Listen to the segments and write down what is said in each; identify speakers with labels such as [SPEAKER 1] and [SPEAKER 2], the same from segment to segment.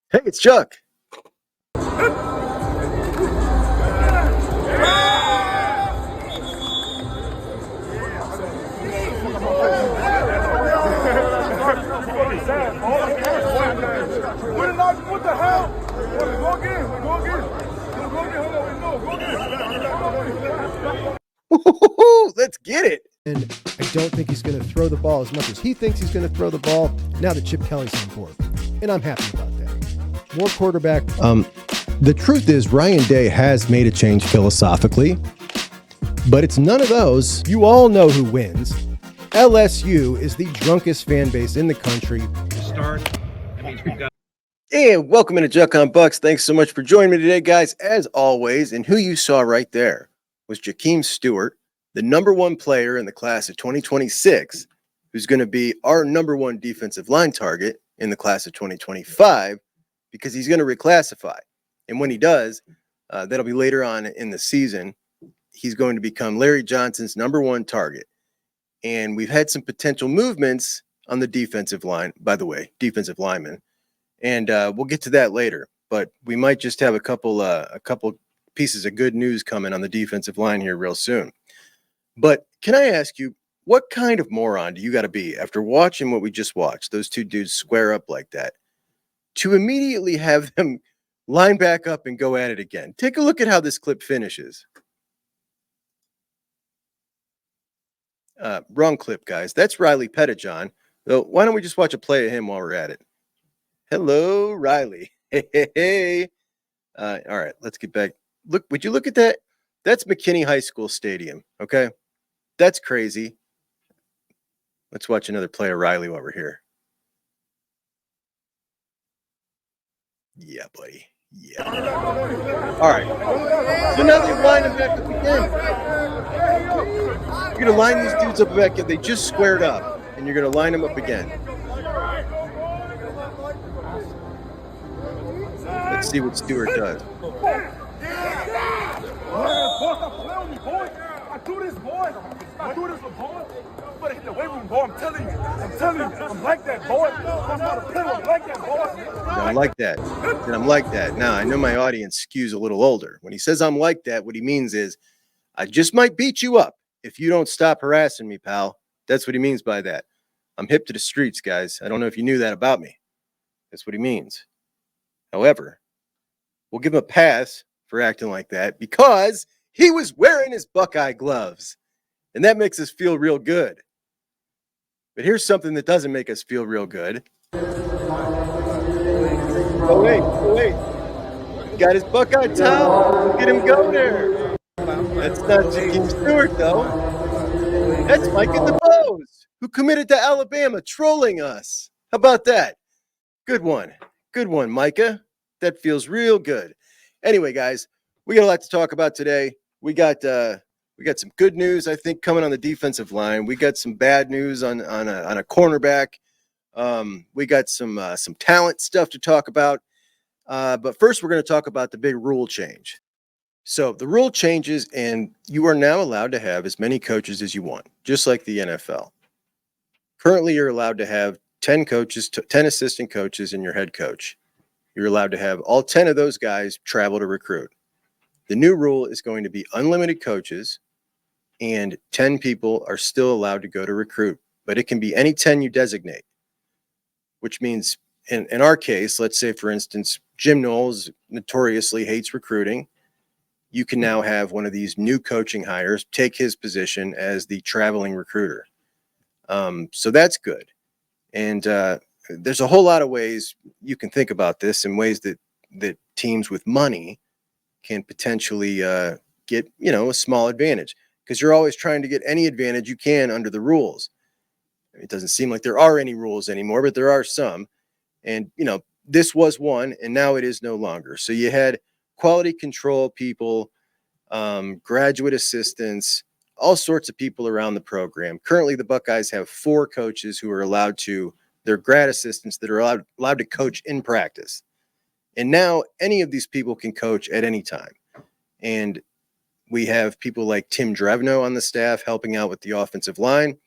[SPEAKER 1] Hey, it's Chuck.
[SPEAKER 2] What the hell? Go again.
[SPEAKER 1] Let's get it.
[SPEAKER 3] And I don't think he's going to throw the ball as much as he thinks he's going to throw the ball now that Chip Kelly's on board. And I'm happy about that. More quarterback.
[SPEAKER 4] The truth is Ryan Day has made a change philosophically, but it's none of those.
[SPEAKER 3] You all know who wins. LSU is the drunkest fan base in the country.
[SPEAKER 1] And welcome into Juck on Bucks. Thanks so much for joining me today, guys, as always. And who you saw right there was Jahkeem Stewart, the number one player in the class of 2026, who's going to be our number one defensive line target in the class of 2025, because he's going to reclassify. And when he does, that'll be later on in the season, he's going to become Larry Johnson's number one target. And we've had some potential movements on the defensive line, by the way, defensive linemen. And we'll get to that later. But we might just have a couple pieces of good news coming on the defensive line here real soon. But can I ask you, what kind of moron do you got to be after watching what we just watched, those two dudes square up like that, to immediately have them line back up and go at it again? Take a look at how this clip finishes. Wrong clip, guys. That's Riley Pettijohn. So why don't we just watch a play of him while we're at it? Hello, Riley. Hey. All right, let's get back. Look, would you look at that? That's McKinney High School Stadium, okay? That's crazy. Let's watch another play of Riley while we're here. Yeah, buddy. Yeah. All right. So now they line them back up again. You're going to line these dudes up back up. They just squared up, and you're going to line them up again. Let's see what Stewart does.
[SPEAKER 2] I do this, boy. I do this, boy. You better hit the weight room, boy. I'm telling you. I'm like that, boy. I'm not a pillow. I'm like that, boy.
[SPEAKER 1] I'm like that. And I'm like that. Now, I know my audience skews a little older. When he says I'm like that, what he means is I just might beat you up if you don't stop harassing me, pal. That's what he means by that. I'm hip to the streets, guys. I don't know if you knew that about me. That's what he means. However, we'll give him a pass for acting like that because he was wearing his Buckeye gloves, and that makes us feel real good. But here's something that doesn't make us feel real good. Oh, wait. Got his Buckeye towel. Look at him go there. That's not Jahkeem Stewart, though. That's Micah DeBose, who committed to Alabama, trolling us. How about that? Good one, Micah. That feels real good. Anyway, guys, we got a lot to talk about today. We got some good news, I think, coming on the defensive line. We got some bad news on a cornerback. We got some talent stuff to talk about. But first, we're going to talk about the big rule change. So the rule changes, and you are now allowed to have as many coaches as you want, just like the NFL. Currently, you're allowed to have 10 coaches, 10 assistant coaches, and your head coach. You're allowed to have all 10 of those guys travel to recruit. The new rule is going to be unlimited coaches, and 10 people are still allowed to go to recruit, but it can be any 10 you designate, which means in our case, let's say, for instance, Jim Knowles notoriously hates recruiting. You can now have one of these new coaching hires take his position as the traveling recruiter. So that's good. And there's a whole lot of ways you can think about this, in ways that teams with money can potentially get, a small advantage, because you're always trying to get any advantage you can under the rules. It doesn't seem like there are any rules anymore, but there are some. And, this was one, and now it is no longer. So you had quality control people, graduate assistants, all sorts of people around the program. Currently, the Buckeyes have 4 coaches who are they're grad assistants that are allowed to coach in practice. And now any of these people can coach at any time. And we have people like Tim Drevno on the staff helping out with the offensive line.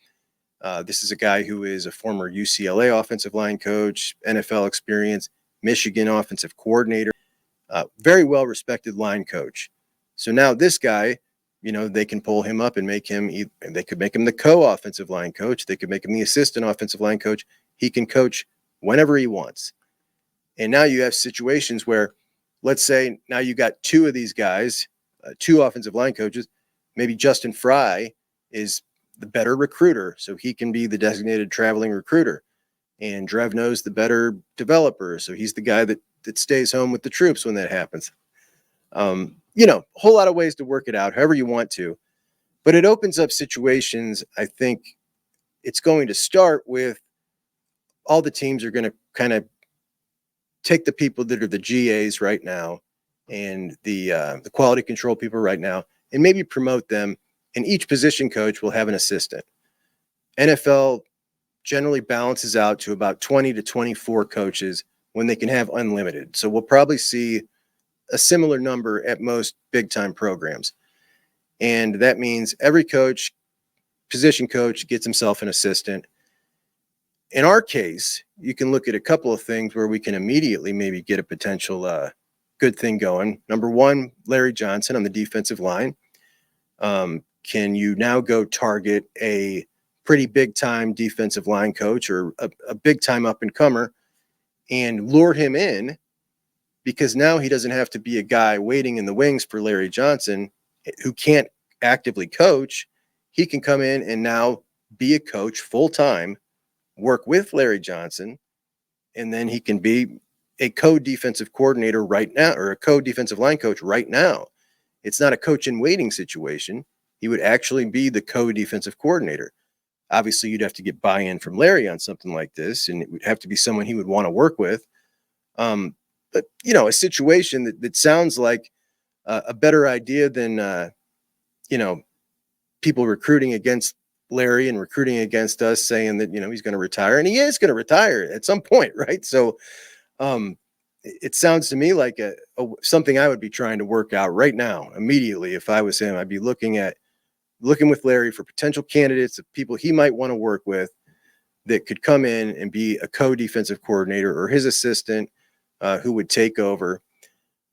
[SPEAKER 1] This is a guy who is a former UCLA offensive line coach, NFL experience. Michigan offensive coordinator, very well respected line coach. So now this guy, they can pull him up and they could make him the co-offensive line coach. They could make him the assistant offensive line coach. He can coach whenever he wants. And now you have situations where, let's say now you got two of these guys, two offensive line coaches. Maybe Justin Fry is the better recruiter, so he can be the designated traveling recruiter. And Drevno's the better developer, so he's the guy that stays home with the troops when that happens. A whole lot of ways to work it out, however you want to. But it opens up situations. I think it's going to start with all the teams are going to kind of take the people that are the GAs right now and the quality control people right now and maybe promote them. And each position coach will have an assistant. NFL generally balances out to about 20 to 24 coaches when they can have unlimited. So we'll probably see a similar number at most big-time programs. And that means every coach, position coach, gets himself an assistant. In our case, you can look at a couple of things where we can immediately maybe get a potential good thing going. Number one, Larry Johnson on the defensive line. Can you now go target a pretty big-time defensive line coach or a big-time up-and-comer and lure him in? Because now he doesn't have to be a guy waiting in the wings for Larry Johnson who can't actively coach. He can come in and now be a coach full-time, work with Larry Johnson, and then he can be a co-defensive coordinator right now or a co-defensive line coach right now. It's not a coach in waiting situation. He would actually be the co-defensive coordinator. Obviously, you'd have to get buy-in from Larry on something like this, and it would have to be someone he would want to work with. But, a situation that sounds like a better idea than, people recruiting against Larry and recruiting against us saying that, he's going to retire. And he is going to retire at some point, right? So it sounds to me like something I would be trying to work out right now, immediately. If I was him, I'd be looking with Larry for potential candidates of people he might want to work with that could come in and be a co-defensive coordinator or his assistant who would take over.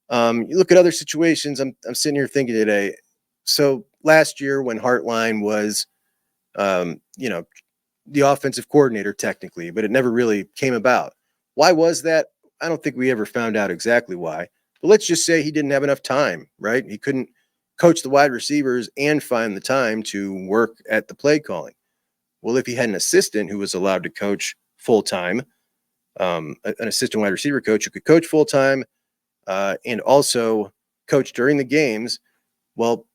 [SPEAKER 1] You look at other situations. I'm sitting here thinking today. So last year when Hartline was, the offensive coordinator technically, but it never really came about. Why was that? I don't think we ever found out exactly why. But let's just say he didn't have enough time, right? He couldn't coach the wide receivers and find the time to work at the play calling. Well, if he had an assistant who was allowed to coach full-time, an assistant wide receiver coach who could coach full-time and also coach during the games, well,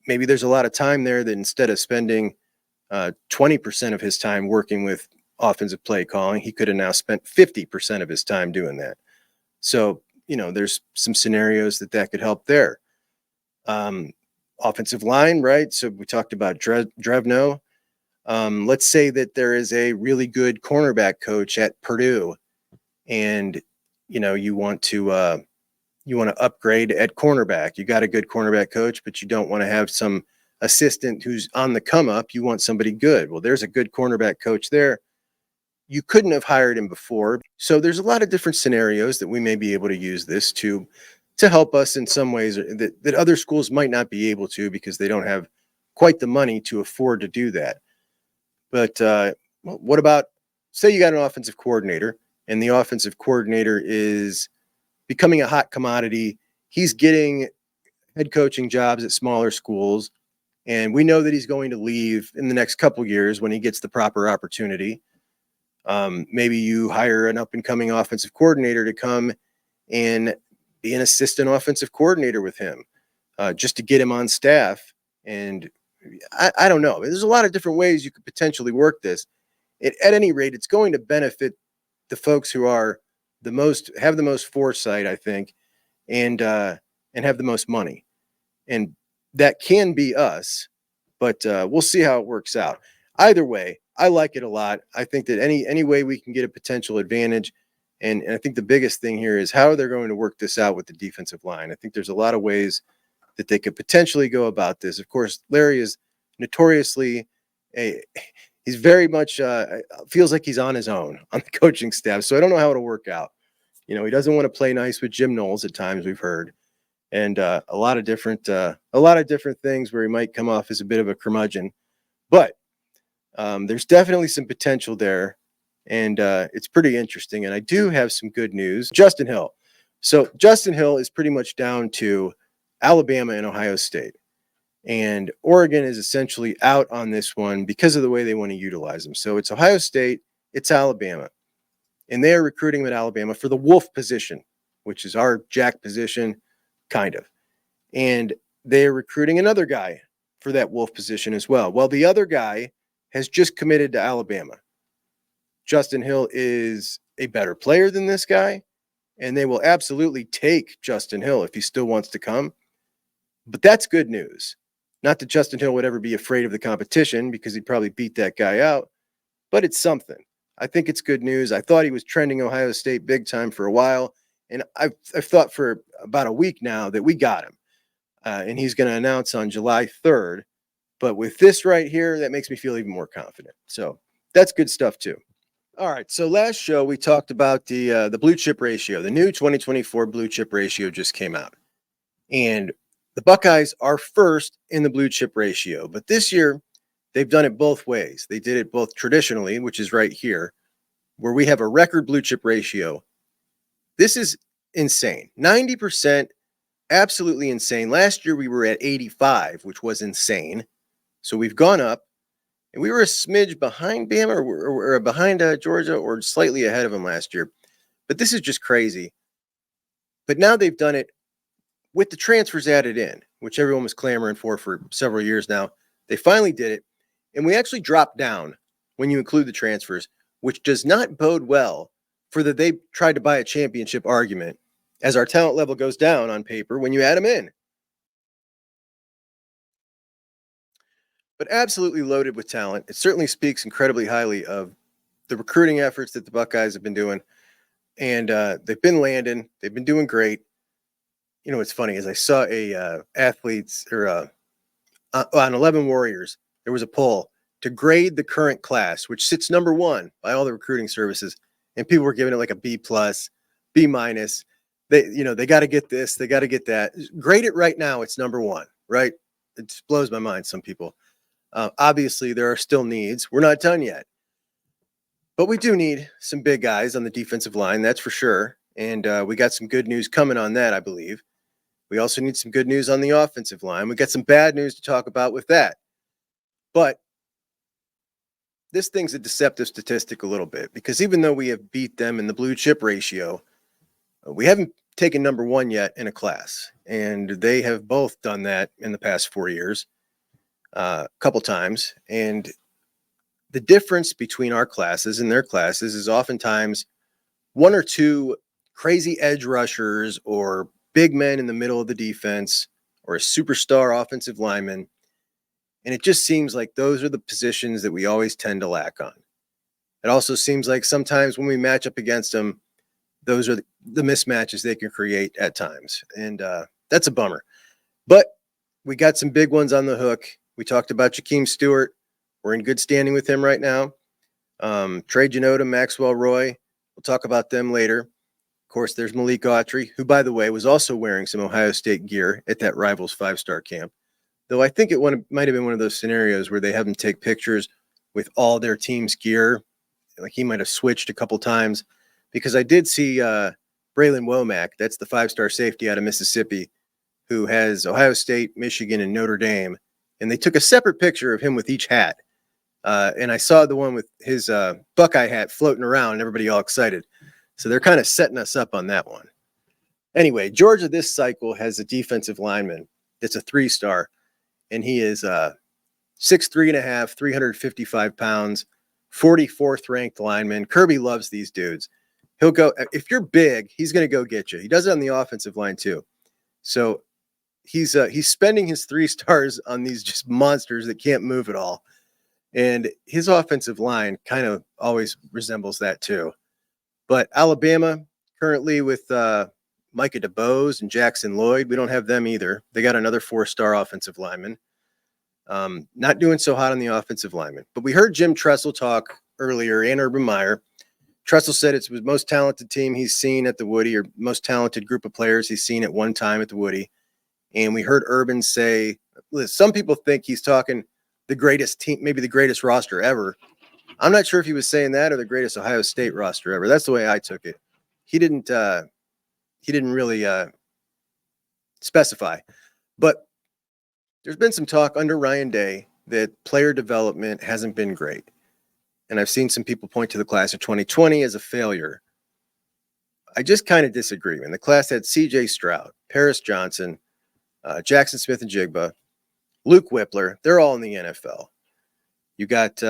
[SPEAKER 1] maybe there's a lot of time there that instead of spending 20% of his time working with offensive play calling, he could have now spent 50% of his time doing that. So, there's some scenarios that could help there. Offensive line, right? So we talked about Drevno. Let's say that there is a really good cornerback coach at Purdue and, you want to upgrade at cornerback. You got a good cornerback coach, but you don't want to have some assistant who's on the come up. You want somebody good. Well, there's a good cornerback coach there. You couldn't have hired him before. So there's a lot of different scenarios that we may be able to use this to help us in some ways that other schools might not be able to because they don't have quite the money to afford to do that. But what about, say you got an offensive coordinator and the offensive coordinator is becoming a hot commodity. He's getting head coaching jobs at smaller schools. And we know that he's going to leave in the next couple years when he gets the proper opportunity. Maybe you hire an up-and-coming offensive coordinator to come and be an assistant offensive coordinator with him just to get him on staff. And I don't know. There's a lot of different ways you could potentially work this. At any rate, it's going to benefit the folks who are have the most foresight, I think, and have the most money. And that can be us, but we'll see how it works out. Either way, I like it a lot. I think that any way we can get a potential advantage, and I think the biggest thing here is how they're going to work this out with the defensive line. I think there's a lot of ways that they could potentially go about this. Of course, Larry is notoriously he's very much feels like he's on his own on the coaching staff. So I don't know how it'll work out. You know, he doesn't want to play nice with Jim Knowles at times, we've heard. And a lot of different things where he might come off as a bit of a curmudgeon. But there's definitely some potential there. And it's pretty interesting. And I do have some good news. Justin Hill. So Justin Hill is pretty much down to Alabama and Ohio State. And Oregon is essentially out on this one because of the way they want to utilize him. So it's Ohio State, it's Alabama. And they are recruiting him at Alabama for the Wolf position, which is our Jack position, kind of. And they're recruiting another guy for that Wolf position as well. Well, the other guy has just committed to Alabama. Justin Hill is a better player than this guy, and they will absolutely take Justin Hill if he still wants to come. But that's good news. Not that Justin Hill would ever be afraid of the competition because he'd probably beat that guy out, but it's something. I think it's good news. I thought he was trending Ohio State big time for a while, and I've thought for about a week now that we got him, and he's going to announce on July 3rd. But with this right here, that makes me feel even more confident. So that's good stuff too. All right, so last show we talked about the blue chip ratio. The new 2024 blue chip ratio just came out, and the Buckeyes are first in the blue chip ratio. But this year, they've done it both ways. They did it both traditionally, which is right here, where we have a record blue chip ratio. This is insane. 90%, absolutely insane. Last year, we were at 85, which was insane. So we've gone up, and we were a smidge behind Bama or behind Georgia or slightly ahead of them last year. But this is just crazy. But now they've done it with the transfers added in, which everyone was clamoring for several years now. They finally did it. And we actually dropped down when you include the transfers, which does not bode well for the they tried to buy a championship argument, as our talent level goes down on paper when you add them in. But absolutely loaded with talent. It certainly speaks incredibly highly of the recruiting efforts that the Buckeyes have been doing. And they've been landing. They've been doing great. You know what's funny is I saw a athletes or on 11 Warriors, there was a poll to grade the current class, which sits number one by all the recruiting services, and people were giving it like a B+, B-. They got to get this, they got to get that. Grade it right now, it's number one, right? It just blows my mind. Some people, obviously, there are still needs. We're not done yet, but we do need some big guys on the defensive line, that's for sure. And we got some good news coming on that, I believe. We also need some good news on the offensive line. We got some bad news to talk about with that. But this thing's a deceptive statistic a little bit, because even though we have beat them in the blue chip ratio, we haven't taken number one yet in a class. And they have both done that in the past 4 years, a couple times. And the difference between our classes and their classes is oftentimes one or two crazy edge rushers or big men in the middle of the defense or a superstar offensive lineman. And it just seems like those are the positions that we always tend to lack on. It also seems like sometimes when we match up against them, those are the mismatches they can create at times. And that's a bummer. But we got some big ones on the hook. We talked about Jahkeem Stewart. We're in good standing with him right now. Trajen Odom, Maxwell Roy. We'll talk about them later. Of course, there's Malik Autry, who, by the way, was also wearing some Ohio State gear at that Rivals 5-star camp. Though I think it might have been one of those scenarios where they have him take pictures with all their team's gear. Like he might have switched a couple times, because I did see Braylon Womack, that's the 5-star safety out of Mississippi, who has Ohio State, Michigan, and Notre Dame. And they took a separate picture of him with each hat. And I saw the one with his Buckeye hat floating around, and everybody all excited. So they're kind of setting us up on that one. Anyway, Georgia this cycle has a defensive lineman that's a 3-star, and he is 6'3.5", 355 pounds, 44th ranked lineman. Kirby loves these dudes. He'll go, if you're big, he's going to go get you. He does it on the offensive line too. So he's spending his 3 stars on these just monsters that can't move at all. And his offensive line kind of always resembles that too. But Alabama currently with Micah DeBose and Jackson Lloyd, we don't have them either. They got another 4-star offensive lineman. Not doing so hot on the offensive lineman. But we heard Jim Tressel talk earlier, and Urban Meyer. Tressel said it's the most talented team he's seen at the Woody, or most talented group of players he's seen at one time at the Woody. And we heard Urban say, some people think he's talking the greatest team, maybe the greatest roster ever. I'm not sure if he was saying that or the greatest Ohio State roster ever. That's the way I took it. He didn't really specify. But there's been some talk under Ryan Day that player development hasn't been great. And I've seen some people point to the class of 2020 as a failure. I just kind of disagree. And the class had C.J. Stroud, Paris Johnson, Jackson Smith and Jigba, Luke Whippler. They're all in the NFL. You got,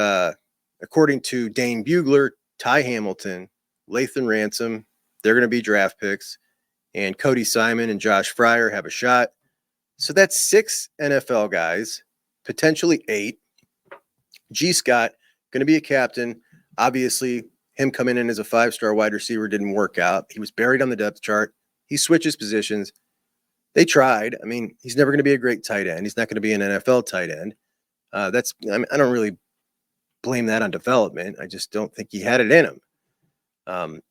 [SPEAKER 1] according to Dane Bugler, Ty Hamilton, Lathan Ransom. They're going to be draft picks. And Cody Simon and Josh Fryer have a shot. So that's 6 NFL guys, potentially 8. G. Scott, going to be a captain. Obviously, him coming in as a 5-star wide receiver didn't work out. He was buried on the depth chart. He switches positions. They tried. I mean, he's never going to be a great tight end. He's not going to be an NFL tight end. I don't really blame that on development. I just don't think he had it in him.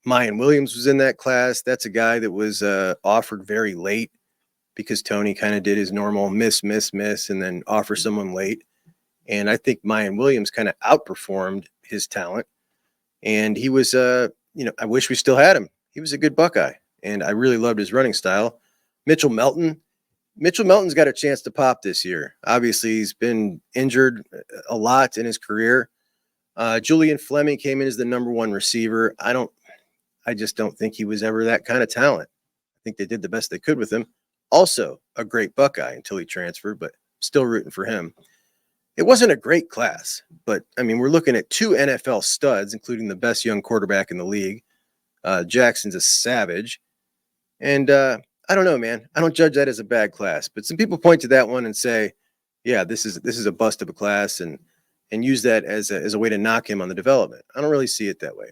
[SPEAKER 1] Mayan Williams was in that class. That's a guy that was offered very late because Tony kind of did his normal miss, and then offer someone late. And I think Mayan Williams kind of outperformed his talent. And he was, I wish we still had him. He was a good Buckeye. And I really loved his running style. Mitchell Melton's got a chance to pop this year. Obviously, he's been injured a lot in his career. Julian Fleming came in as the number 1 receiver. I just don't think he was ever that kind of talent. I think they did the best they could with him. Also a great Buckeye until he transferred, but still rooting for him. It wasn't a great class, but I mean, we're looking at 2 NFL studs, including the best young quarterback in the league. Jackson's a savage. And I don't know, man. I don't judge that as a bad class, but some people point to that one and say, yeah, this is a bust of a class, and use that as a way to knock him on the development. I don't really see it that way.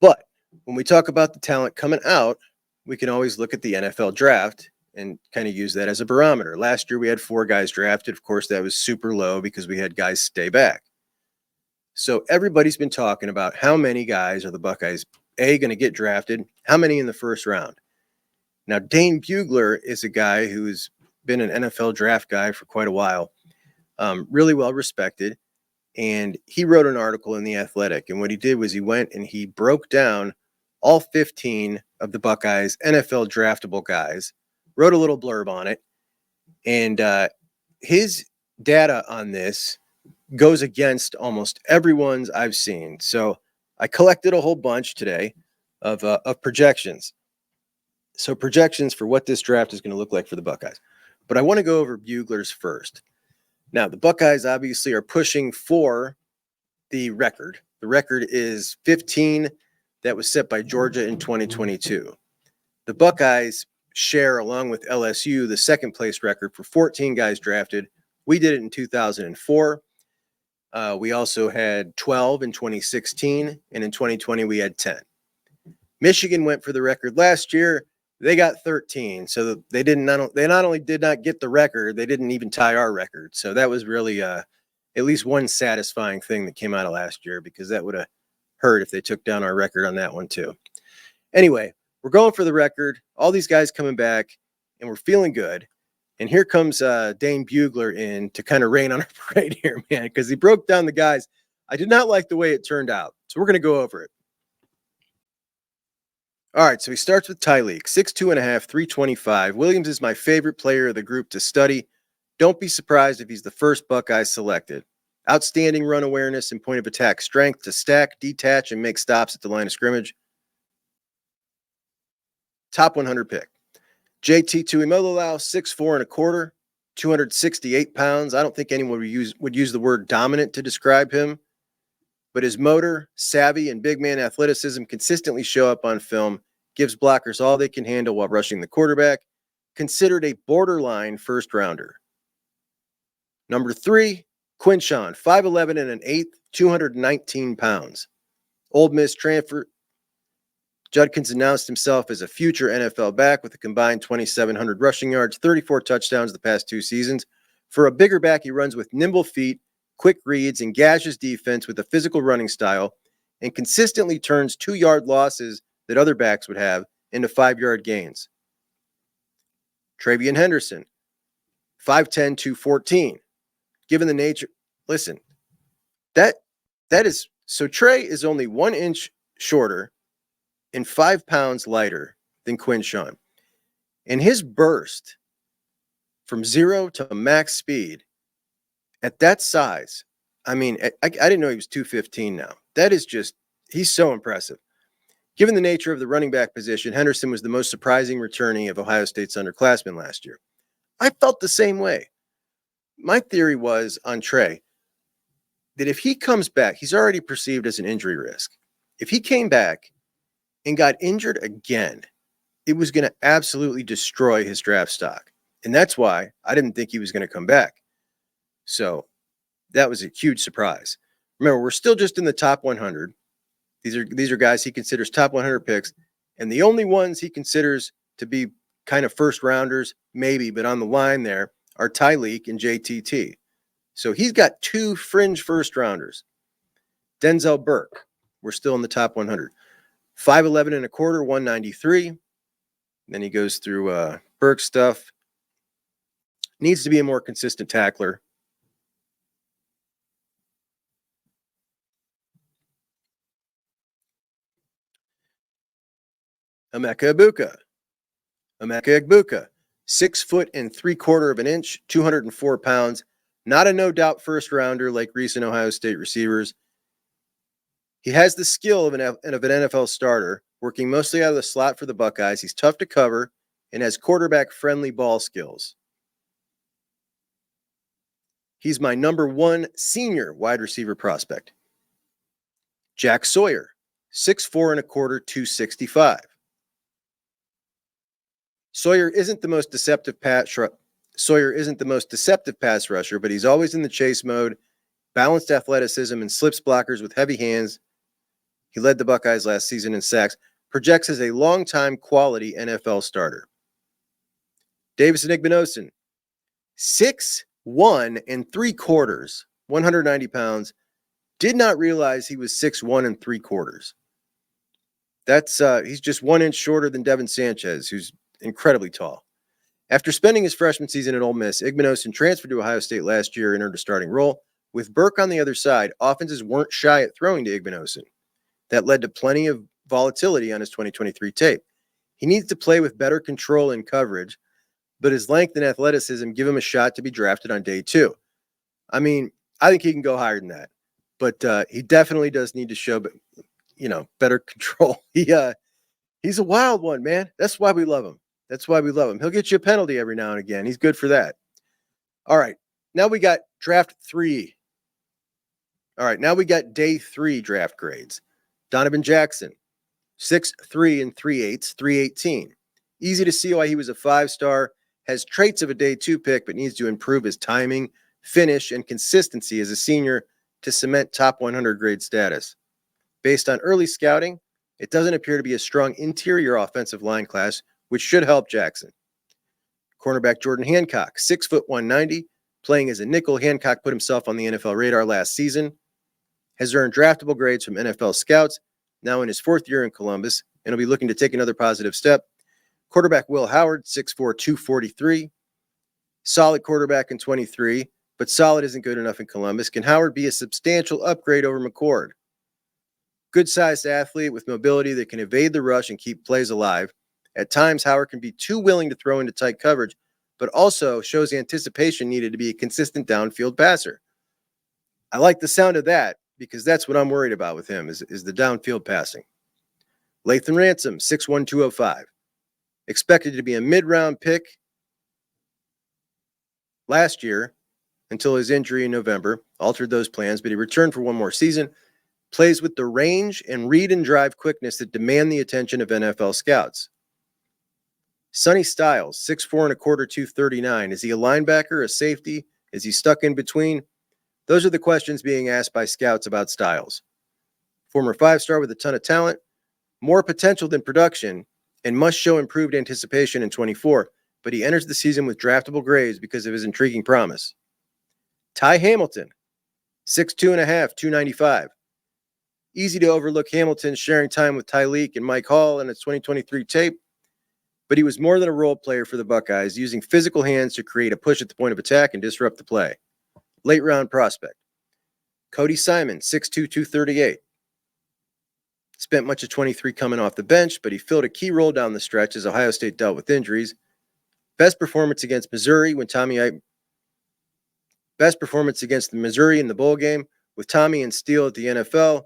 [SPEAKER 1] But when we talk about the talent coming out, we can always look at the NFL draft and kind of use that as a barometer. Last year, we had 4 guys drafted. Of course, that was super low because we had guys stay back. So everybody's been talking about how many guys are the Buckeyes, going to get drafted, how many in the first round. Now, Dane Bugler is a guy who's been an NFL draft guy for quite a while, really well respected. And he wrote an article in The Athletic. And what he did was he went and he broke down all 15 of the Buckeyes NFL draftable guys, wrote a little blurb on it. And his data on this goes against almost everyone's I've seen. So I collected a whole bunch today of projections. So projections for what this draft is going to look like for the Buckeyes. But I want to go over Bugler's first. Now, the Buckeyes obviously are pushing for the record. The record is 15 that was set by Georgia in 2022. The Buckeyes share, along with LSU, the second place record for 14 guys drafted. We did it in 2004. We also had 12 in 2016, and in 2020 we had 10. Michigan went for the record last year. They got 13, so they not only did not get the record, they didn't even tie our record. So that was really at least one satisfying thing that came out of last year, because that would have hurt if they took down our record on that one too. Anyway, we're going for the record. All these guys coming back, and we're feeling good. And here comes Dane Bugler in to kind of rain on our parade here, man, because he broke down the guys. I did not like the way it turned out, so we're going to go over it. All right, so he starts with Tyleek, 6'2.5", 325. Williams is my favorite player of the group to study. Don't be surprised if he's the first Buckeye selected. Outstanding run awareness and point of attack strength to stack, detach, and make stops at the line of scrimmage. Top 100 pick. JT Tuimoloau, 6'4.25", 268 pounds. I don't think anyone would use the word dominant to describe him, but his motor, savvy, and big man athleticism consistently show up on film, gives blockers all they can handle while rushing the quarterback. Considered a borderline first rounder. Number 3, Quinshawn, 5'11 and an eighth, 219 pounds. Ole Miss transfer. Judkins announced himself as a future NFL back with a combined 2,700 rushing yards, 34 touchdowns the past 2 seasons. For a bigger back, he runs with nimble feet, quick reads, and gashes defense with a physical running style. and consistently turns 2-yard losses that other backs would have into 5-yard gains. Travion Henderson, 5'10", 214. Given the nature, listen, that is, so Trey is only 1 inch shorter and 5 pounds lighter than Quinshon. And his burst from 0 to max speed at that size, I mean, I didn't know he was 215 now. That is just, he's so impressive. Given the nature of the running back position, Henderson was the most surprising returnee of Ohio State's underclassmen last year. I felt the same way. My theory was on Trey that if he comes back, he's already perceived as an injury risk. If he came back and got injured again, it was going to absolutely destroy his draft stock. And that's why I didn't think he was going to come back. So that was a huge surprise. Remember, we're still just in the top 100. These are guys he considers top 100 picks. And the only ones he considers to be kind of first rounders, maybe, but on the line there, are Tyleek and JTT. So he's got 2 fringe first rounders. Denzel Burke, we're still in the top 100. 5'11 and a quarter, 193. Then he goes through Burke stuff. Needs to be a more consistent tackler. Emeka Egbuka, 6 foot and 3/4 inches, 204 pounds. Not a no doubt first rounder like recent Ohio State receivers. He has the skill of an NFL starter, working mostly out of the slot for the Buckeyes. He's tough to cover and has quarterback-friendly ball skills. He's my number 1 senior wide receiver prospect. Jack Sawyer, 6'4 and a quarter, 265. Sawyer isn't the most deceptive pass rusher, but he's always in the chase mode, balanced athleticism, and slips blockers with heavy hands. He led the Buckeyes last season in sacks. Projects as a long-time quality NFL starter. Davison Igbinosun, 6'1 and 3/4, 190 pounds. Did not realize he was 6'1 and 3/4. That's he's just 1 inch shorter than Devin Sanchez, who's incredibly tall. After spending his freshman season at Ole Miss, Igbinosun transferred to Ohio State last year and earned a starting role. With Burke on the other side, offenses weren't shy at throwing to Igbinosun. That led to plenty of volatility on his 2023 tape. He needs to play with better control and coverage, but his length and athleticism give him a shot to be drafted on day 2. I mean, I think he can go higher than that, but he definitely does need to show, better control. He's a wild one, man. That's why we love him. He'll get you a penalty every now and again. He's good for that. All right. Now we got draft 3. All right. Now we got day 3 draft grades. Donovan Jackson, 6'3 and 3/8, 318. Easy to see why he was a 5-star, has traits of a day 2 pick, but needs to improve his timing, finish, and consistency as a senior to cement top 100 grade status. Based on early scouting, it doesn't appear to be a strong interior offensive line class, which should help Jackson. Cornerback Jordan Hancock, 6 foot 190, playing as a nickel. Hancock put himself on the NFL radar last season, has earned draftable grades from NFL scouts, now in his 4th year in Columbus, and will be looking to take another positive step. Quarterback Will Howard, 6'4", 243. Solid quarterback in 23, but solid isn't good enough in Columbus. Can Howard be a substantial upgrade over McCord? Good-sized athlete with mobility that can evade the rush and keep plays alive. At times, Howard can be too willing to throw into tight coverage, but also shows anticipation needed to be a consistent downfield passer. I like the sound of that because that's what I'm worried about with him is the downfield passing. Lathan Ransom, 6'1", 205. Expected to be a mid-round pick last year until his injury in November altered those plans, but he returned for one more season. Plays with the range and read and drive quickness that demand the attention of NFL scouts. Sonny Styles, 6'4 and a quarter, 239. Is he a linebacker, a safety? Is he stuck in between? Those are the questions being asked by scouts about Styles. Former 5-star with a ton of talent, more potential than production, and must show improved anticipation in 24, but he enters the season with draftable grades because of his intriguing promise. Ty Hamilton, 6'2 and a half, 295. Easy to overlook Hamilton sharing time with Tyleek and Mike Hall in its 2023 tape, but he was more than a role player for the Buckeyes, using physical hands to create a push at the point of attack and disrupt the play. Late round prospect. Cody Simon, 6'2", 238. Spent much of 23 coming off the bench, but he filled a key role down the stretch as Ohio State dealt with injuries. Best performance against Missouri when Best performance against the Missouri in the bowl game with Tommy and Steele at the NFL.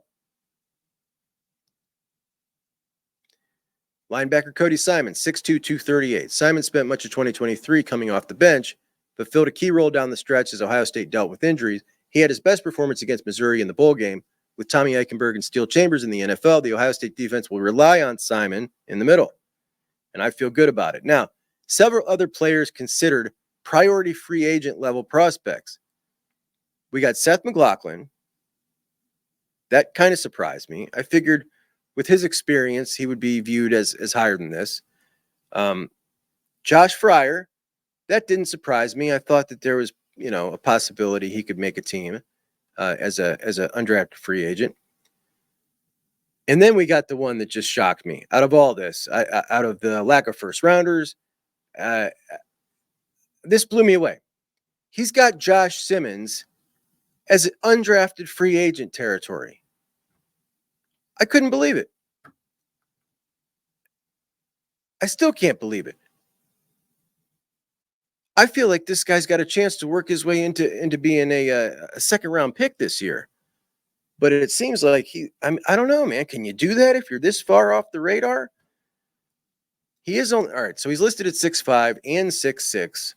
[SPEAKER 1] Linebacker Cody Simon, 6'2", 238. Simon spent much of 2023 coming off the bench, but filled a key role down the stretch as Ohio State dealt with injuries. He had his best performance against Missouri in the bowl game with Tommy Eichenberg and Steele Chambers in the NFL. The Ohio State defense will rely on Simon in the middle, and I feel good about it. Now, several other players considered priority free agent level prospects. We got Seth McLaughlin. That kind of surprised me. I figured with his experience, he would be viewed as higher than this. Josh Fryer, that didn't surprise me. I thought that there was, a possibility he could make a team as an undrafted free agent. And then we got the one that just shocked me out of all this, out of the lack of first rounders. This blew me away. He's got Josh Simmons as an undrafted free agent territory. I couldn't believe it. I still can't believe it. I feel like this guy's got a chance to work his way into being a second round pick this year. But it seems like I don't know, man. Can you do that if you're this far off the radar? He is all right. So he's listed at 6'5" and 6'6".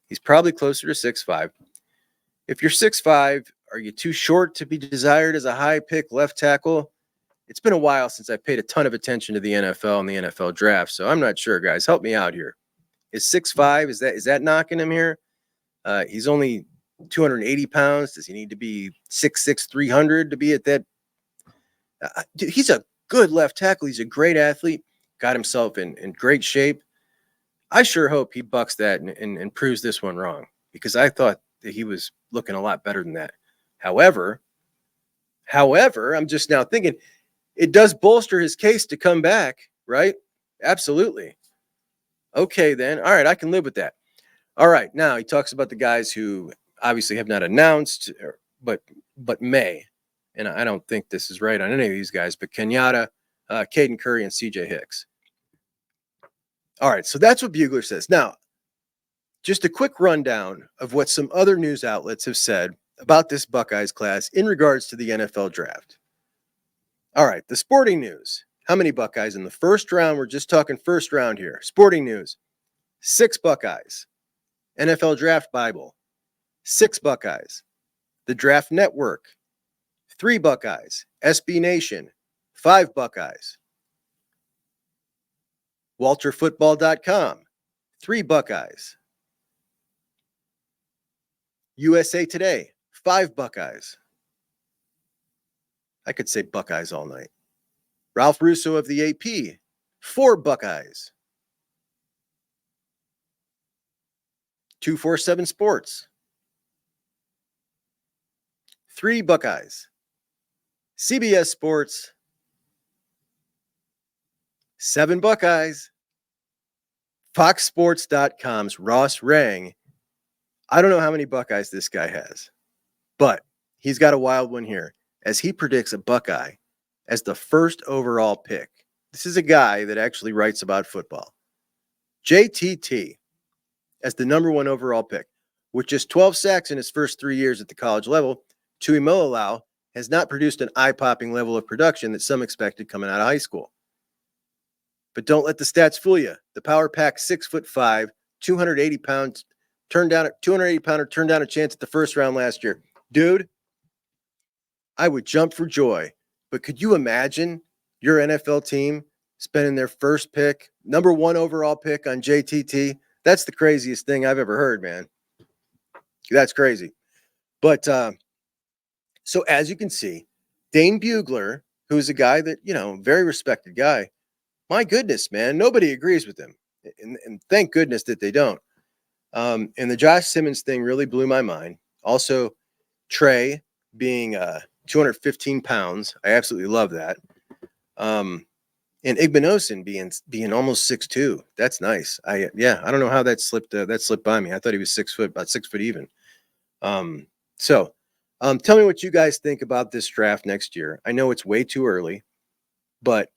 [SPEAKER 1] He's probably closer to 6'5". If you're 6'5", are you too short to be desired as a high pick left tackle? It's been a while since I paid a ton of attention to the NFL and the NFL draft, so I'm not sure, guys. Help me out here. Is 6'5", is that knocking him here? He's only 280 pounds. Does he need to be 6'6", 300 to be at that? Dude, he's a good left tackle. He's a great athlete. Got himself in great shape. I sure hope he bucks that and proves this one wrong, because I thought that he was looking a lot better than that. However, I'm just now thinking it does bolster his case to come back, right? Absolutely. Okay, then. All right, I can live with that. All right, now he talks about the guys who obviously have not announced, but may. And I don't think this is right on any of these guys, but Kenyatta, Caden Curry, and CJ Hicks. All right, so that's what Bugler says. Now, just a quick rundown of what some other news outlets have said about this Buckeyes class in regards to the NFL draft. All right, the sporting news. How many Buckeyes in the first round? We're just talking first round here. Sporting news. 6 Buckeyes. NFL Draft Bible. 6 Buckeyes. The Draft Network. 3 Buckeyes. SB Nation. 5 Buckeyes. WalterFootball.com. 3 Buckeyes. USA Today. 5 Buckeyes. I could say Buckeyes all night. Ralph Russo of the AP. 4 Buckeyes. 247 Sports. 3 Buckeyes. CBS Sports. 7 Buckeyes. FoxSports.com's Ross Rang. I don't know how many Buckeyes this guy has, but he's got a wild one here as he predicts a Buckeye as the first overall pick. This is a guy that actually writes about football. JTT as the number 1 overall pick. With just 12 sacks in his first 3 years at the college level, Tuimoloau has not produced an eye-popping level of production that some expected coming out of high school. But don't let the stats fool you. The power pack 6'5", 280 pounds, turned down a chance at the first round last year. Dude, I would jump for joy. But could you imagine your NFL team spending their first pick, number 1 overall pick on JTT? That's the craziest thing I've ever heard, man. That's crazy. But so as you can see, Dane Bugler, who's a guy that, very respected guy, my goodness, man, nobody agrees with him. And thank goodness that they don't. And the Josh Simmons thing really blew my mind. Also, Trey being 215 pounds. I absolutely love that. And Igbinosun being almost 6'2". That's nice. I don't know how that slipped by me. I thought he was 6 foot, about 6 foot even. So tell me what you guys think about this draft next year. I know it's way too early, but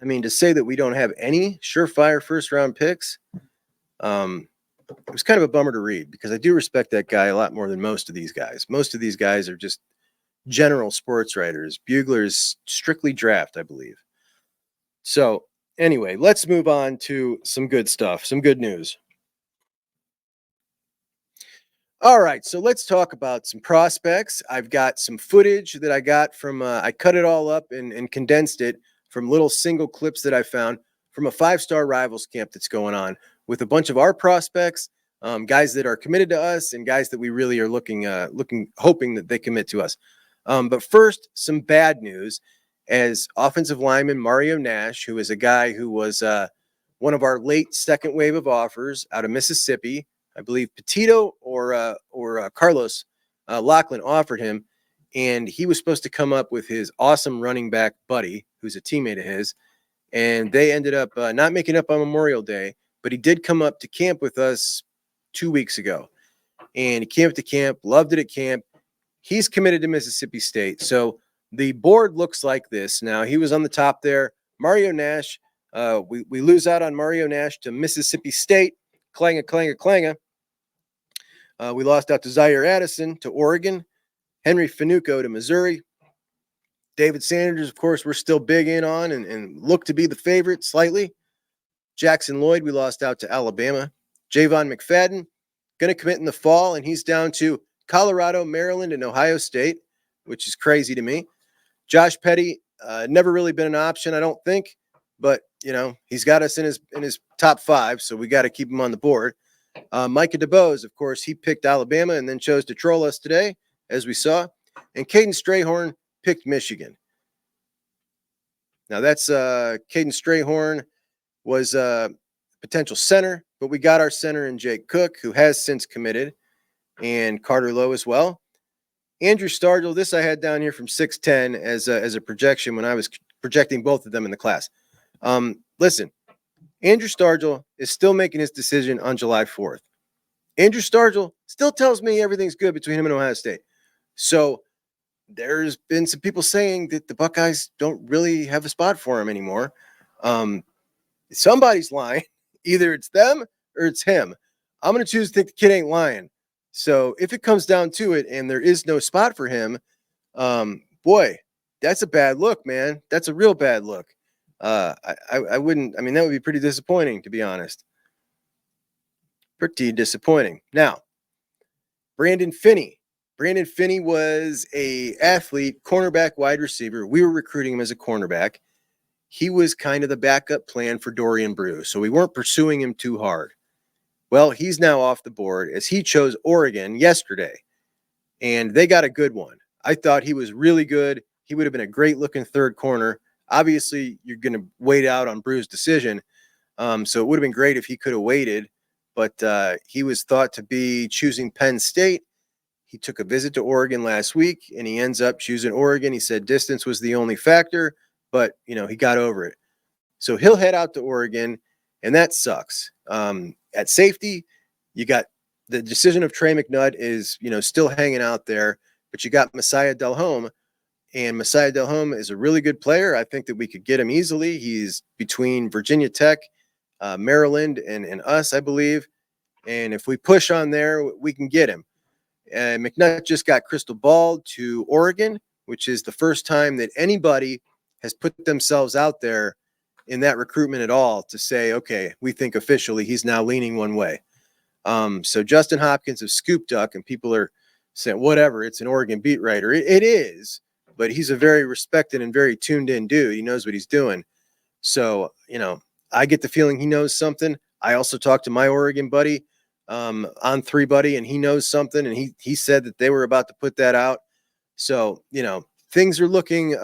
[SPEAKER 1] I mean, to say that we don't have any surefire first round picks, it was kind of a bummer to read, because I do respect that guy a lot more than most of these guys. Most of these guys are just general sports writers. Bugler is strictly draft, I believe. So anyway, let's move on to some good stuff, some good news. All right, so let's talk about some prospects. I've got some footage that I got from, I cut it all up and condensed it from little single clips that I found from a 5-star rivals camp that's going on with a bunch of our prospects, guys that are committed to us and guys that we really are hoping that they commit to us. But first, some bad news, as offensive lineman Mario Nash, who is a guy who was one of our late second wave of offers out of Mississippi. I believe Petito or Carlos Lachlan offered him, and he was supposed to come up with his awesome running back buddy, who's a teammate of his, and they ended up not making up on Memorial Day, but he did come up to camp with us 2 weeks ago, and he came up to camp, loved it at camp. He's committed to Mississippi State, so the board looks like this. Now, he was on the top there. Mario Nash, we lose out on Mario Nash to Mississippi State. Clanger, clanger, clanger. We lost out to Zaire Addison to Oregon, Henry Finucco to Missouri. David Sanders, of course, we're still big in on and look to be the favorite slightly. Jackson Lloyd, we lost out to Alabama. Javon McFadden, going to commit in the fall, and he's down to Colorado, Maryland, and Ohio State, which is crazy to me. Josh Petty, never really been an option, I don't think, but he's got us in his top 5, so we got to keep him on the board. Micah DeBose, of course, he picked Alabama and then chose to troll us today, as we saw. And Caden Strayhorn picked Michigan. Now that's Caden Strayhorn was a potential center, but we got our center in Jake Cook, who has since committed, and Carter Lowe as well. Andrew Stargell, this I had down here from 6'10" as a projection when I was projecting both of them in the class. Listen, Andrew Stargell is still making his decision on July 4th. Andrew Stargell still tells me everything's good between him and Ohio State. So there's been some people saying that the Buckeyes don't really have a spot for him anymore. Somebody's lying. Either it's them or it's him. I'm going to choose to think the kid ain't lying. So if it comes down to it and there is no spot for him, boy, that's a bad look, man. That's a real bad look. I wouldn't, I mean, that would be pretty disappointing, to be honest. Pretty disappointing. Now, Brandon Finney. Brandon Finney was a athlete, cornerback, wide receiver. We were recruiting him as a cornerback. He was kind of the backup plan for Dorian Brew, so we weren't pursuing him too hard. Well, he's now off the board as he chose Oregon yesterday, and they got a good one. I thought he was really good. He would have been a great-looking third corner. Obviously, you're going to wait out on Brew's decision, so it would have been great if he could have waited, but he was thought to be choosing Penn State. He took a visit to Oregon last week, and he ends up choosing Oregon. He said distance was the only factor, but, he got over it. So he'll head out to Oregon, and that sucks. At safety, you got the decision of Trey McNutt is, still hanging out there, but you got Messiah Delhomme, and Messiah Delhomme is a really good player. I think that we could get him easily. He's between Virginia Tech, Maryland, and us, I believe. And if we push on there, we can get him. McNutt just got crystal balled to Oregon, which is the first time that anybody has put themselves out there in that recruitment at all to say, okay, we think officially he's now leaning one way. So Justin Hopkins of Scoop Duck, and people are saying, whatever, it's an Oregon beat writer. It is, but he's a very respected and very tuned in dude. He knows what he's doing. So, I get the feeling he knows something. I also talked to my Oregon buddy on 3 Buddy, and he knows something, and he said that they were about to put that out. So, things are looking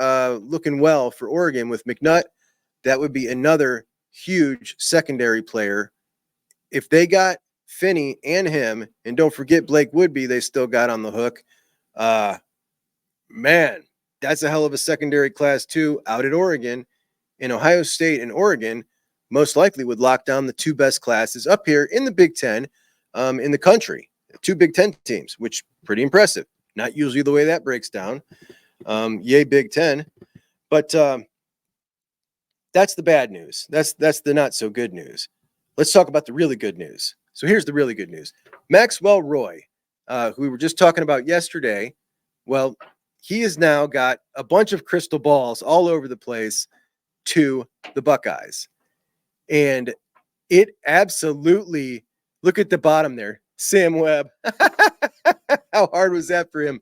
[SPEAKER 1] well for Oregon with McNutt. That would be another huge secondary player. If they got Finney and him, and don't forget Blake Woodby, they still got on the hook. Man, that's a hell of a secondary class too out at Oregon. And Ohio State and Oregon most likely would lock down the two best classes up here in the Big Ten in the country. Two Big Ten teams, which pretty impressive. Not usually the way that breaks down. Yay, Big Ten. But that's the bad news. That's the not so good news. Let's talk about the really good news. So here's the really good news. Maxwell Roy, who we were just talking about yesterday, well, he has now got a bunch of crystal balls all over the place to the Buckeyes. And it absolutely, look at the bottom there, Sam Webb. How hard was that for him?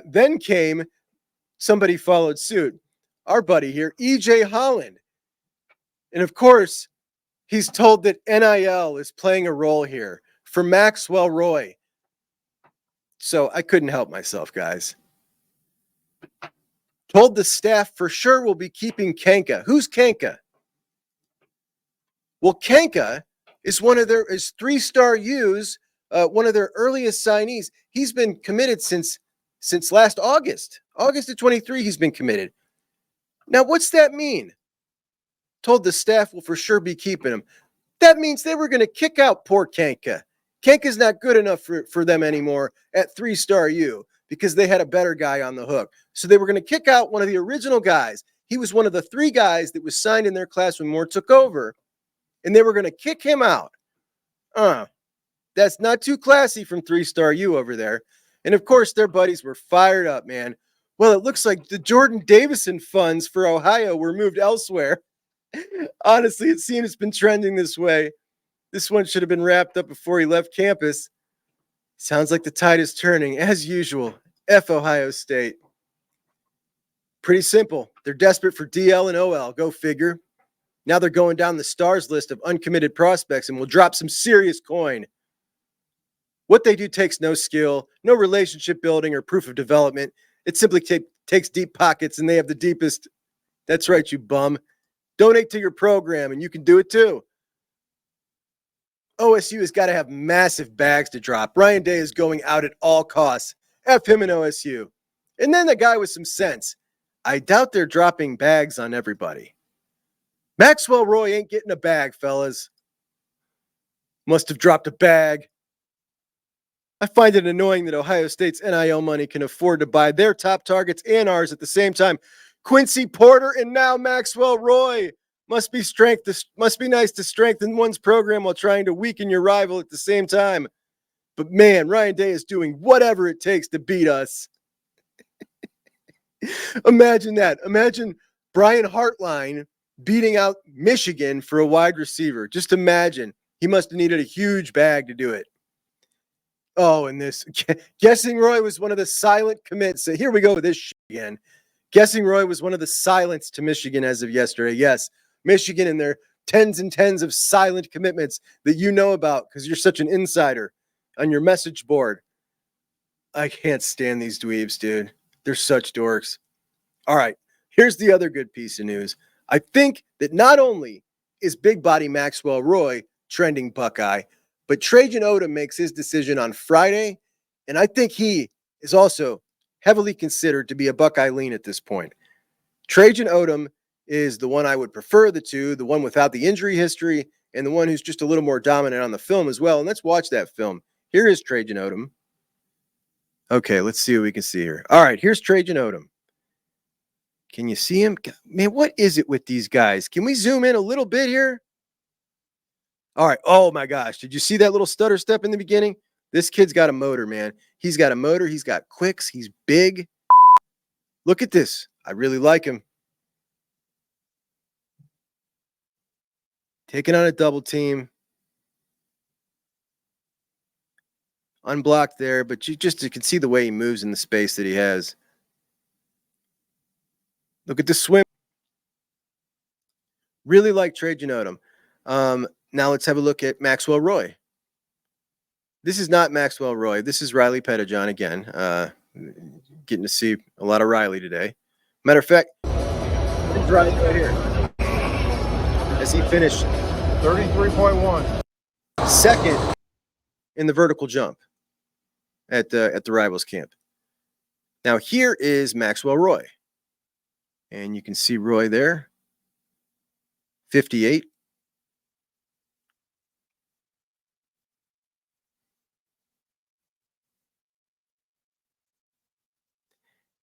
[SPEAKER 1] Then came, somebody followed suit, our buddy here, E.J. Holland. And of course, he's told that NIL is playing a role here for Maxwell Roy. So I couldn't help myself, guys. Told the staff for sure we'll be keeping Kenka. Who's Kenka? Well, Kenka is one of their three-star U's, one of their earliest signees. He's been committed since last August. August of 23, he's been committed. Now, what's that mean? Told the staff will for sure be keeping him. That means they were going to kick out poor Kenka. Kenka's not good enough for them anymore at three-star U because they had a better guy on the hook. So they were going to kick out one of the original guys. He was one of the three guys that was signed in their class when Moore took over, and they were going to kick him out. That's not too classy from three-star U over there. And, of course, their buddies were fired up, man. Well, it looks like the Jordan Davison funds for Ohio were moved elsewhere. Honestly, it seems it's been trending this way. This one should have been wrapped up before he left campus. Sounds like the tide is turning, as usual. F Ohio State. Pretty simple. They're desperate for DL and OL. Go figure. Now they're going down the stars list of uncommitted prospects and will drop some serious coin. What they do takes no skill, no relationship building or proof of development. It simply takes deep pockets, and they have the deepest. That's right, you bum. Donate to your program, and you can do it too. OSU has got to have massive bags to drop. Ryan Day is going out at all costs. F him and OSU. And then the guy with some sense. I doubt they're dropping bags on everybody. Maxwell Roy ain't getting a bag, fellas. Must have dropped a bag. I find it annoying that Ohio State's NIL money can afford to buy their top targets and ours at the same time. Quincy Porter and now Maxwell Roy. Must be nice to strengthen one's program while trying to weaken your rival at the same time. But man, Ryan Day is doing whatever it takes to beat us. Imagine that. Imagine Brian Hartline beating out Michigan for a wide receiver. Just imagine. He must have needed a huge bag to do it. Oh, and this. Guessing Roy was one of the silent commits. So here we go with this shit again. Guessing Roy was one of the silents to Michigan as of yesterday. Yes, Michigan and their tens and tens of silent commitments that you know about because you're such an insider on your message board. I can't stand these dweebs, dude. They're such dorks. All right, here's the other good piece of news. I think that not only is big body Maxwell Roy trending Buckeye, but Trajen Odom makes his decision on Friday, and I think he is also heavily considered to be a Buckeye lean at this point. Trajen Odom is the one I would prefer of the two, the one without the injury history, and the one who's just a little more dominant on the film as well. And let's watch that film. Here is Trajen Odom. Okay, let's see what we can see here. All right, here's Trajen Odom. Can you see him? Man, what is it with these guys? Can we zoom in a little bit here? All right. Oh, my gosh. Did you see that little stutter step in the beginning? This kid's got a motor, man. He's got a motor. He's got quicks. He's big. Look at this. I really like him. Taking on a double team. Unblocked there, but you can see the way he moves in the space that he has. Look at the swim. Really like Trajen Odom. Now let's have a look at Maxwell Roy. This is not Maxwell Roy. This is Riley Pettijohn again. Getting to see a lot of Riley today. Matter of fact, here's Riley right here. As he finished
[SPEAKER 2] 33.1.
[SPEAKER 1] second in the vertical jump at the Rivals camp. Now here is Maxwell Roy. And you can see Roy there, 58.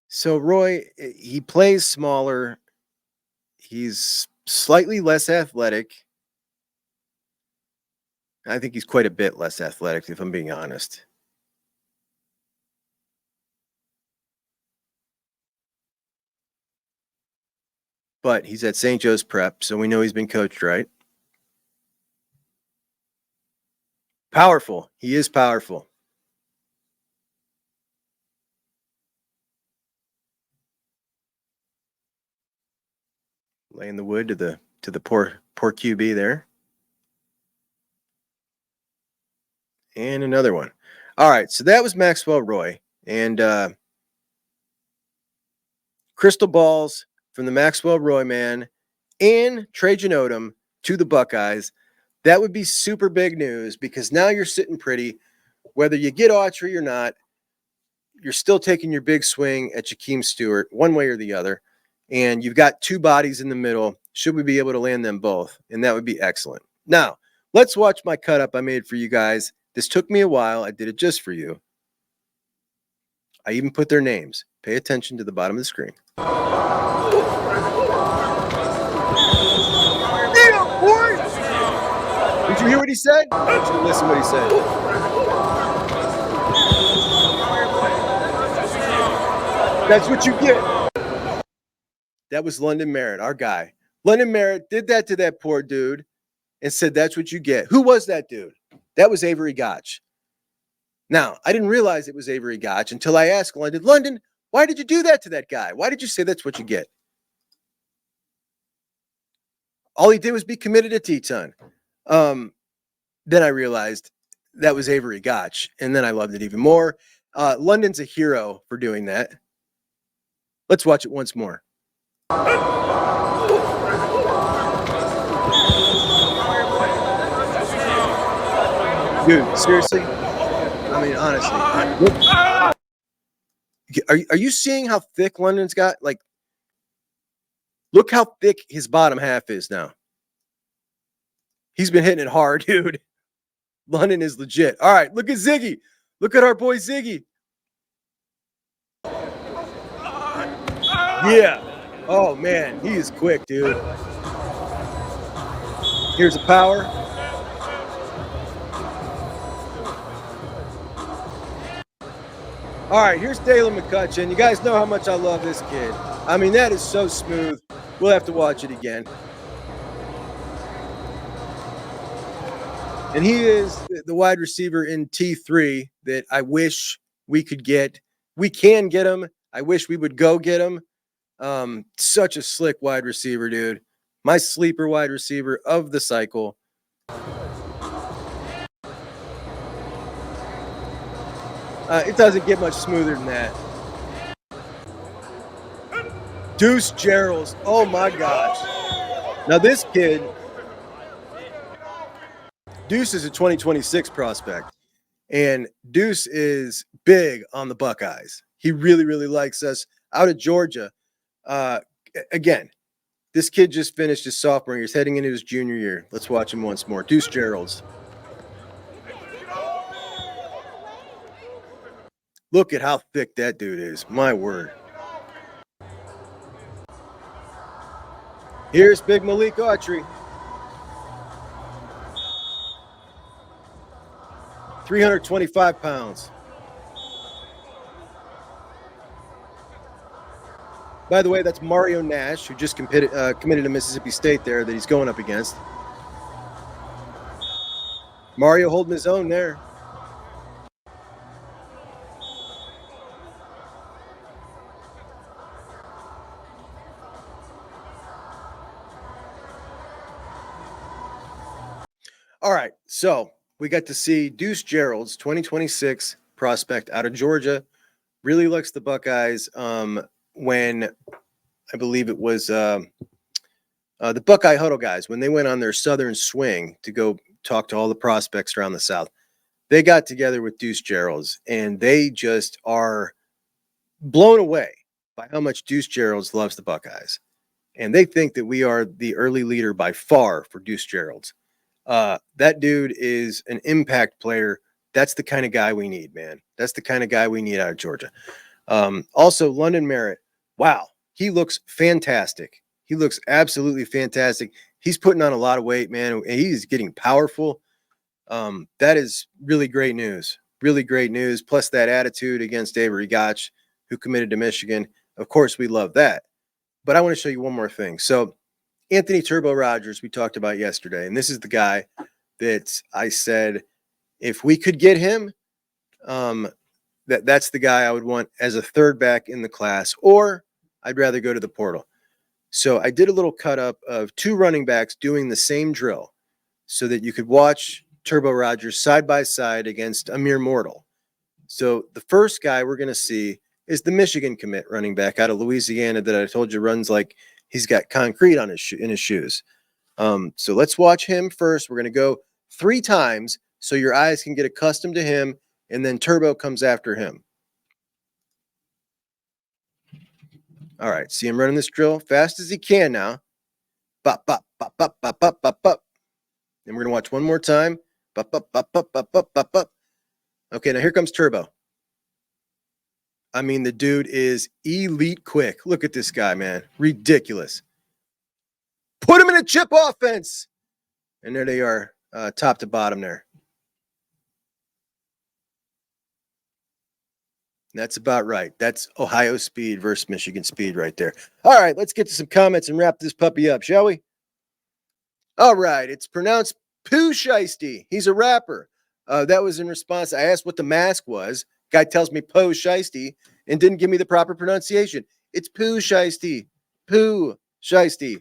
[SPEAKER 1] So Roy, he plays smaller. He's slightly less athletic. I think he's quite a bit less athletic, if I'm being honest. But he's at St. Joe's Prep, so we know he's been coached right. Powerful. He is powerful. Laying the wood to the poor QB there. And another one. All right, so that was Maxwell Roy. And crystal balls from the Maxwell Roy man and Trajen Odom to the Buckeyes. That would be super big news because now you're sitting pretty. Whether you get Autry or not, you're still taking your big swing at Jahkeem Stewart one way or the other. And you've got two bodies in the middle. Should we be able to land them both? And that would be excellent. Now, let's watch my cut up I made for you guys. This took me a while. I did it just for you. I even put their names. Pay attention to the bottom of the screen. Yeah, boy! Did you hear what he said? I want you to listen to what he said. That's what you get. That was London Merritt, our guy. London Merritt did that to that poor dude and said, that's what you get. Who was that dude? That was Avery Gotch. Now, I didn't realize it was Avery Gotch until I asked London, why did you do that to that guy? Why did you say that's what you get? All he did was be committed to TTUN. Then I realized that was Avery Gotch, and then I loved it even more. London's a hero for doing that. Let's watch it once more. Dude, seriously? I mean, honestly. Are you seeing how thick London's got? Like, look how thick his bottom half is now. He's been hitting it hard, dude. London is legit. All right, look at Ziggy. Look at our boy Ziggy. Yeah. Oh, man, he is quick, dude. Here's a power. All right, here's Delhomme McCutcheon. You guys know how much I love this kid. I mean, that is so smooth. We'll have to watch it again. And he is the wide receiver in T3 that I wish we could get. We can get him. I wish we would go get him. Such a slick wide receiver, dude. My sleeper wide receiver of the cycle. It doesn't get much smoother than that. Deuce Gerald's. Oh, my gosh. Now, this kid, Deuce is a 2026 prospect, and Deuce is big on the Buckeyes. He really, really likes us out of Georgia. Again, this kid just finished his sophomore year. He's heading into his junior year. Let's watch him once more. Deuce Gerald's. Look at how thick that dude is. My word. Here's big Malik Autry. 325 pounds. By the way, that's Mario Nash, who just committed to Mississippi State there that he's going up against. Mario holding his own there. All right, so we got to see Deuce Gerald's 2026 prospect out of Georgia. Really likes the Buckeyes. When I believe it was the Buckeye Huddle guys, when they went on their Southern swing to go talk to all the prospects around the South, they got together with Deuce Gerald's, and they just are blown away by how much Deuce Geralds loves the Buckeyes. And they think that we are the early leader by far for Deuce Geralds. That dude is an impact player. That's the kind of guy we need, man. That's the kind of guy we need out of Georgia. Also, London Merritt. Wow, he looks fantastic. He looks absolutely fantastic. He's putting on a lot of weight, man, and he's getting powerful. That is really great news. Really great news. Plus that attitude against Avery Gotch, who committed to Michigan. Of course, we love that. But I want to show you one more thing. So Anthony Turbo Rogers, we talked about yesterday, and this is the guy that I said, if we could get him, that's the guy I would want as a third back in the class, or I'd rather go to the portal. So I did a little cut up of two running backs doing the same drill so that you could watch Turbo Rogers side by side against a mere mortal. So the first guy we're going to see is the Michigan commit running back out of Louisiana that I told you runs like he's got concrete on in his shoes. So let's watch him first. We're going to go 3 times so your eyes can get accustomed to him, and then Turbo comes after him. All right, see him running this drill fast as he can now. Bop, bop, bop, bop, bop, bop, bop, bop. Then we're going to watch one more time. Bop, bop, bop, bop, bop, bop, bop, bop. Okay, now here comes Turbo. I mean, the dude is elite quick. Look at this guy, man. Ridiculous. Put him in a chip offense. And there they are, top to bottom there. That's about right. That's Ohio speed versus Michigan speed right there. All right, let's get to some comments and wrap this puppy up, shall we? All right, it's pronounced Pooh Shiesty. He's a rapper. That was in response. I asked what the mask was. Guy tells me Poe Shiesty and didn't give me the proper pronunciation. It's Pooh Shiesty. Pooh Shiesty.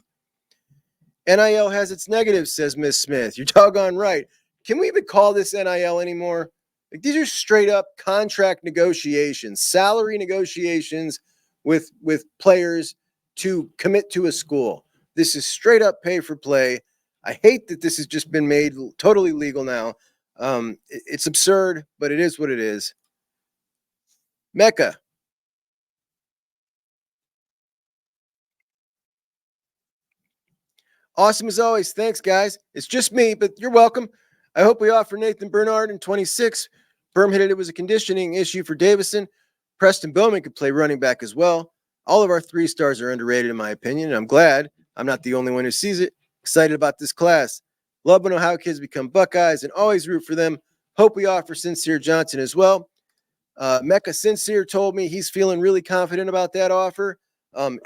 [SPEAKER 1] NIL has its negatives, says Miss Smith. You're doggone right. Can we even call this NIL anymore? Like, these are straight up contract negotiations, salary negotiations with players to commit to a school. This is straight up pay for play. I hate that this has just been made totally legal now. It's absurd, but it is what it is. Mecca. Awesome as always. Thanks, guys. It's just me, but you're welcome. I hope we offer Nathan Bernard in 26. Berm hit it was a conditioning issue for Davison. Preston Bowman could play running back as well. All of our 3 stars are underrated, in my opinion, and I'm glad I'm not the only one who sees it. Excited about this class. Love when Ohio kids become Buckeyes and always root for them. Hope we offer Sincere Johnson as well. Mecca Sincere told me he's feeling really confident about that offer.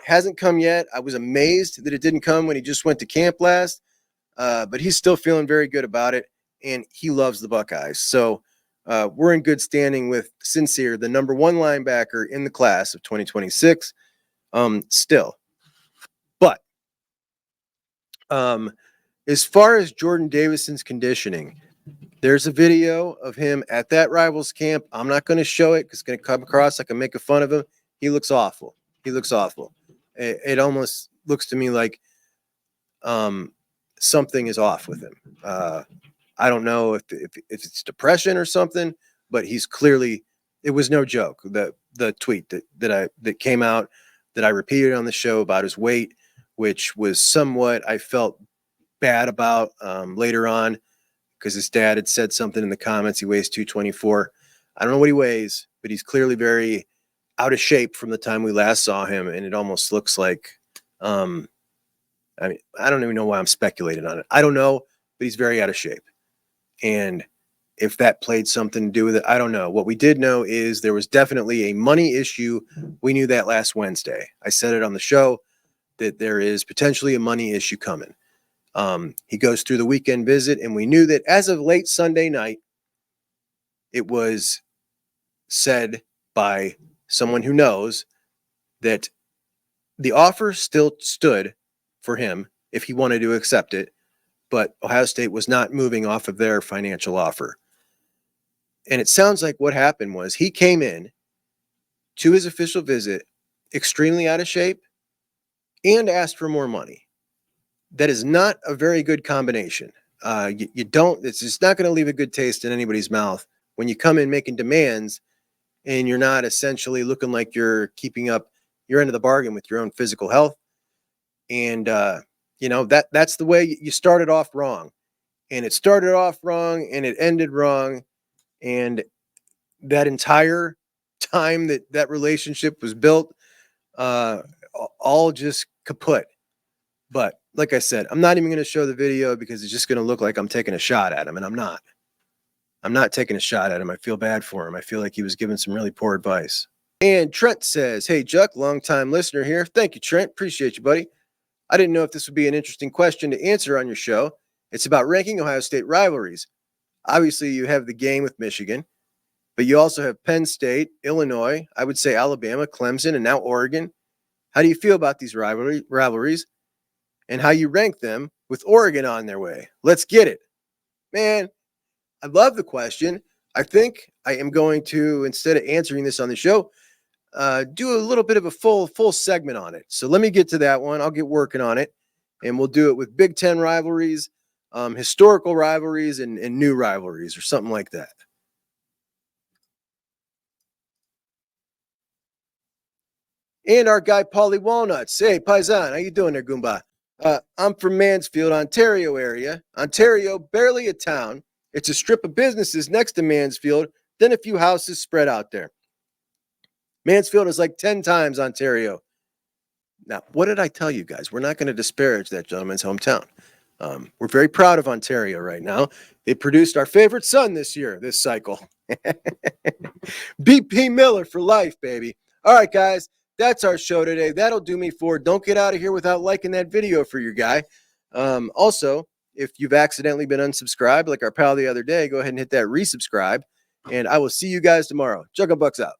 [SPEAKER 1] Hasn't come yet. I was amazed that it didn't come when he just went to camp last, but he's still feeling very good about it, and he loves the Buckeyes. So we're in good standing with Sincere, the number 1 linebacker in the class of 2026 still. But as far as Jordan Davison's conditioning, there's a video of him at that Rivals camp. I'm not going to show it because it's going to come across like I'm making fun of him. He looks awful. He looks awful. It almost looks to me like something is off with him. I don't know if it's depression or something, but he's clearly, it was no joke. The tweet that came out that I repeated on the show about his weight, which was somewhat I felt bad about later on because his dad had said something in the comments. He weighs 224. I don't know what he weighs, but he's clearly very out of shape from the time we last saw him. And it almost looks like, I mean, I don't even know why I'm speculating on it. I don't know, but he's very out of shape. And if that played something to do with it, I don't know. What we did know is there was definitely a money issue. We knew that last Wednesday. I said it on the show that there is potentially a money issue coming. He goes through the weekend visit, and we knew that as of late Sunday night, it was said by someone who knows that the offer still stood for him if he wanted to accept it, but Ohio State was not moving off of their financial offer. And it sounds like what happened was he came in to his official visit extremely out of shape and asked for more money. That is not a very good combination. It's just not going to leave a good taste in anybody's mouth when you come in making demands and you're not essentially looking like you're keeping up your end of the bargain with your own physical health. And, that's the way you started off wrong. And it started off wrong and it ended wrong. And that entire time that relationship was built, all just kaput. But like I said, I'm not even going to show the video because it's just going to look like I'm taking a shot at him, and I'm not. I'm not taking a shot at him. I feel bad for him. I feel like he was giving some really poor advice. And Trent says, hey, Juck, long-time listener here. Thank you, Trent. Appreciate you, buddy. I didn't know if this would be an interesting question to answer on your show. It's about ranking Ohio State rivalries. Obviously, you have the game with Michigan, but you also have Penn State, Illinois, I would say Alabama, Clemson, and now Oregon. How do you feel about these rivalries and how you rank them with Oregon on their way? Let's get it. Man, I love the question. I think I am going to, instead of answering this on the show, do a little bit of a full segment on it. So let me get to that one. I'll get working on it, and we'll do it with Big Ten rivalries, historical rivalries, and new rivalries or something like that. And our guy, Paulie Walnuts. Hey, Paisan, how you doing there, Goomba? I'm from Mansfield, Ontario area. Ontario, barely a town. It's a strip of businesses next to Mansfield, then a few houses spread out there. Mansfield is like 10 times Ontario. Now, what did I tell you guys? We're not going to disparage that gentleman's hometown. We're very proud of Ontario right now. They produced our favorite son this cycle. BP Miller for life, baby. All right, guys. That's our show today. That'll do me for. Don't get out of here without liking that video for your guy. Also, if you've accidentally been unsubscribed, like our pal the other day, go ahead and hit that resubscribe. And I will see you guys tomorrow. Juggle Bucks out.